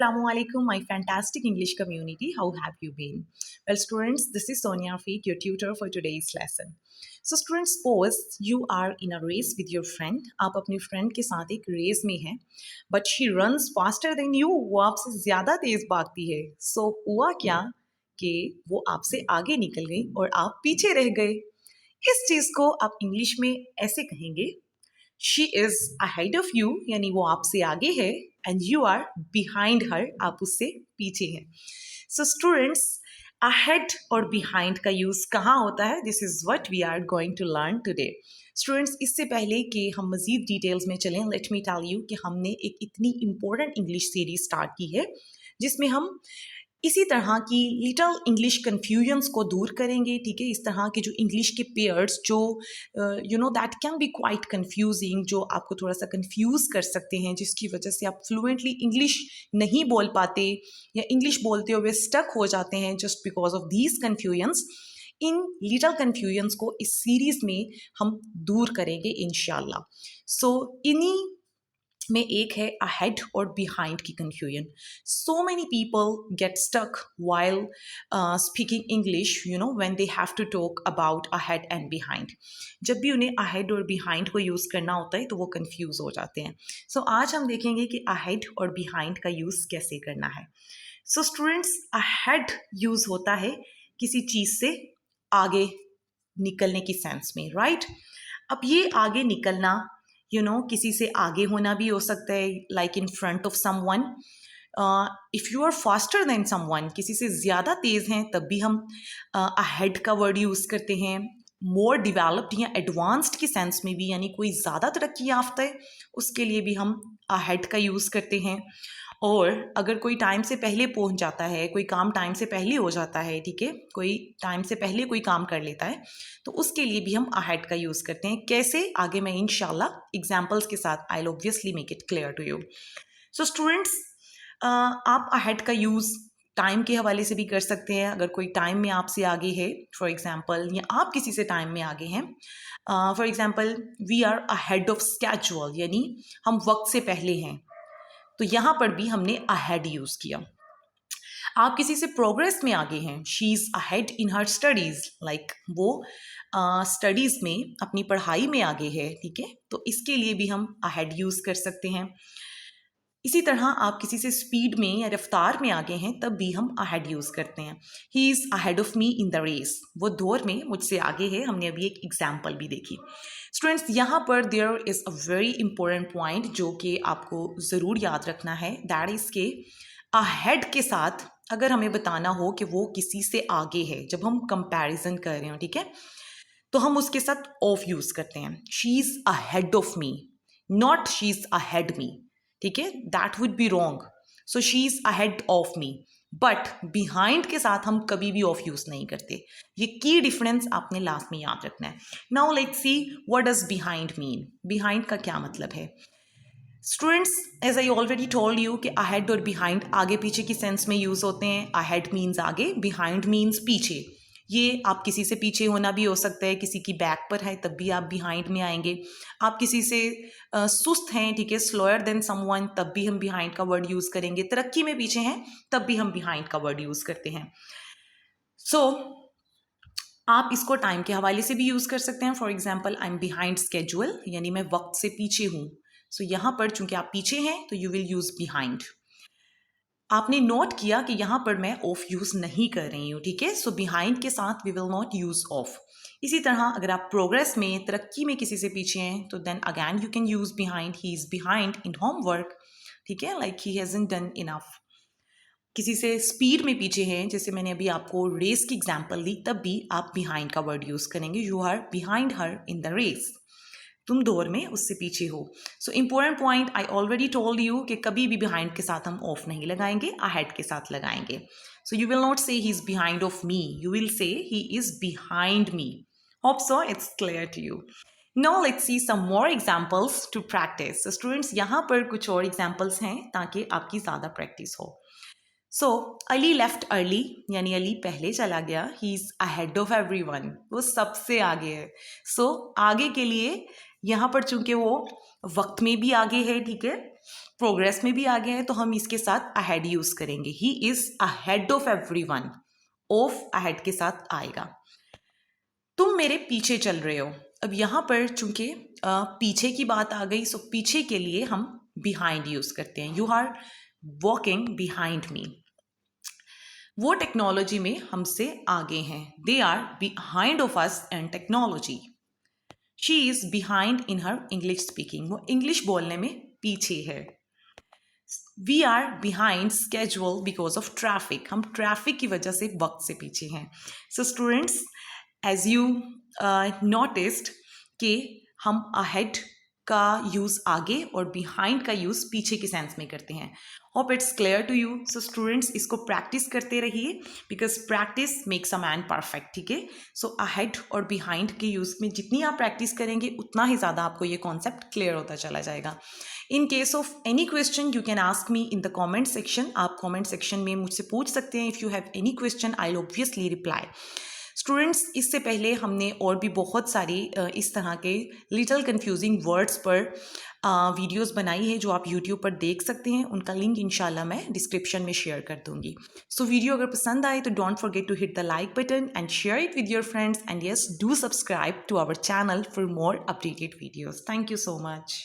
Assalamualaikum, my fantastic English community. How have you been? Well, students, this is Sonia Feek, your tutor for today's lesson. So, students, suppose you are in a race with your friend. आप अपनी friend के साथ एक race में हैं, but she runs faster than you. वो आपसे ज़्यादा तेज भागती है. So, हुआ क्या कि वो आपसे आगे निकल गई और आप पीछे रह गए. इस चीज़ को आप इंग्लिश में ऐसे कहेंगे, she is ahead of you, यानी वो आपसे आगे है, and you are behind her, आप उससे पीछे हैं. सो स्टूडेंट्स, अहेड और बिहाइंड का यूज कहाँ होता है, this is what we are going to learn today. Students, इससे पहले कि हम मजीद डिटेल्स में चलें, लेट मी टेल यू कि हमने एक इतनी इंपॉर्टेंट इंग्लिश सीरीज स्टार्ट की है जिसमें हम इसी तरह की लिटल इंग्लिश कन्फ्यूजन्स को दूर करेंगे. ठीक है, इस तरह के जो इंग्लिश के पेयर्स जो that can be quite confusing, जो आपको थोड़ा सा कन्फ्यूज कर सकते हैं, जिसकी वजह से आप फ्लुएंटली इंग्लिश नहीं बोल पाते या इंग्लिश बोलते हुए स्टक हो जाते हैं just because of these confusions. In little confusions को इस सीरीज में हम दूर करेंगे इंशाल्लाह. सो इन्हीं में एक है अहेड और बिहाइंड की confusion. So many people get stuck while speaking English, you know, when they have to talk about ahead and behind. जब भी उन्हें अहेड और बिहाइंड को यूज़ करना होता है तो वो कंफ्यूज हो जाते हैं. सो आज हम देखेंगे कि अहेड और बिहाइंड का यूज़ कैसे करना है. सो स्टूडेंट्स, अहेड यूज़ होता है किसी चीज़ से आगे निकलने की सेंस में, राइट? अब ये आगे निकलना, यू नो, किसी से आगे होना भी हो सकता है, like in front of someone. If you are faster than someone, किसी से ज़्यादा तेज़ हैं, तब भी हम अहेड का वर्ड यूज़ करते हैं. मोर डिवेलप्ड या एडवांस्ड की सेंस में भी, यानी कोई ज़्यादा तरक्की याफ्ता है, उसके लिए भी हम अहेड का यूज़ करते हैं. और अगर कोई टाइम से पहले पहुंच जाता है, कोई काम टाइम से पहले हो जाता है, ठीक है, कोई टाइम से पहले कोई काम कर लेता है, तो उसके लिए भी हम अहेड का यूज़ करते हैं. कैसे, आगे मैं इंशाल्लाह एग्जांपल्स के साथ I will obviously make it clear to you. So students, आप अहेड का यूज़ टाइम के हवाले से भी कर सकते हैं. अगर कोई टाइम में आपसे आगे है, फॉर एग्जाम्पल, या आप किसी से टाइम में आगे हैं, for example, we are ahead of schedule, यानी हम वक्त से पहले हैं, तो यहाँ पर भी हमने अहेड यूज़ किया. आप किसी से प्रोग्रेस में आगे हैं, she is ahead in her studies, like वो स्टडीज़ में, अपनी पढ़ाई में आगे है, ठीक है, तो इसके लिए भी हम अहेड यूज़ कर सकते हैं. इसी तरह आप किसी से स्पीड में या रफ्तार में आगे हैं, तब भी हम अहेड यूज़ करते हैं. He is ahead of me in the race, वो दौड़ में मुझसे आगे है. हमने अभी एक एग्जाम्पल भी देखी. स्टूडेंट्स, यहाँ पर there is a very important point जो कि आपको ज़रूर याद रखना है. दैट इज़ के अहेड के साथ अगर हमें बताना हो कि वो किसी से आगे है, जब हम कंपैरिजन कर रहे हो, ठीक है, तो हम उसके साथ ऑफ यूज़ करते हैं. She is ahead of me, not she is ahead me, ठीक है, that would be wrong. So she is ahead of me, but behind के साथ हम कभी भी ऑफ यूज़ नहीं करते. ये की डिफरेंस आपने लास्ट में याद रखना है. Now let's see what does behind mean. Behind का क्या मतलब है? Students, as I already told you कि अहेड और बिहाइंड आगे पीछे की सेंस में यूज़ होते हैं. अहेड मीन्स आगे, बिहाइंड मीन्स पीछे. ये आप किसी से पीछे होना भी हो सकता है, किसी की बैक पर है तब भी आप बिहाइंड में आएंगे. आप किसी से सुस्त हैं, ठीक है, स्लोअर देन समवन, तब भी हम बिहाइंड का वर्ड यूज़ करेंगे. तरक्की में पीछे हैं, तब भी हम बिहाइंड का वर्ड यूज़ करते हैं. सो आप इसको टाइम के हवाले से भी यूज़ कर सकते हैं. For example, I am behind schedule, यानी मैं वक्त से पीछे हूँ. सो यहाँ पर चूंकि आप पीछे हैं तो यू विल यूज़ बिहाइंड. आपने नोट किया कि यहाँ पर मैं ऑफ यूज़ नहीं कर रही हूँ, ठीक है. सो बिहाइंड के साथ we will not use of. इसी तरह अगर आप प्रोग्रेस में, तरक्की में किसी से पीछे हैं, तो then again you can use behind. He is behind in homework, ठीक है, like he hasn't done enough. किसी से स्पीड में पीछे हैं, जैसे मैंने अभी आपको रेस की एग्जांपल दी, तब भी आप बिहाइंड का वर्ड यूज़ करेंगे. You are behind her in the race, तुम दौड़ में उससे पीछे हो. So important point, I already told you कि कभी भी बिहाइंड के साथ हम ऑफ नहीं लगाएंगे, अहेड के साथ लगाएंगे. So you will not say he is behind of me, you will say he is behind me. Hope so it's clear to you. Now let's see some more examples to practice. So students, यहाँ पर कुछ और examples हैं ताकि आपकी ज़्यादा practice हो. सो Ali left early, यानी अली पहले चला गया. ही इज़ अहेड ऑफ एवरीवन, वो सबसे आगे है. सो आगे के लिए यहाँ पर चूंकि वो वक्त में भी आगे है, ठीक है, प्रोग्रेस में भी आगे है, तो हम इसके साथ अहेड यूज करेंगे। He is ahead of everyone, of ahead के साथ आएगा। तुम मेरे पीछे चल रहे हो। अब यहाँ पर चूंकि पीछे की बात आ गई, सो पीछे के लिए हम बिहाइंड यूज करते हैं। You are walking behind me. वो टेक्नोलॉजी में हमसे आगे हैं। They are behind of us and technology. She is behind in her English speaking. वो इंग्लिश बोलने में पीछे है। We are behind schedule because of traffic. हम ट्रैफिक की वजह से वक्त से पीछे हैं। So students, as you noticed कि हम अहेड का यूज़ आगे और बिहाइंड का यूज़ पीछे के सेंस में करते हैं। Hope it's clear to you. So students, इसको प्रैक्टिस करते रहिए, because practice makes a man perfect. ठीक है, सो अहेड और बिहाइंड के यूज़ में जितनी आप प्रैक्टिस करेंगे उतना ही ज़्यादा आपको ये कॉन्सेप्ट क्लियर होता चला जाएगा। In case of any question you can ask me in the comment section. आप कॉमेंट सेक्शन में मुझसे पूछ सकते हैं। If you have any question, I will obviously reply. Students, इससे पहले हमने और भी बहुत सारी इस तरह के लिटिल कंफ्यूजिंग वर्ड्स पर वीडियोस बनाई है जो आप यूट्यूब पर देख सकते हैं। उनका लिंक इंशाल्लाह मैं डिस्क्रिप्शन में शेयर कर दूंगी। सो वीडियो अगर पसंद आए तो don't forget to hit the like button and share it with your friends, and yes, do subscribe to our channel for more updated videos. Thank you so much.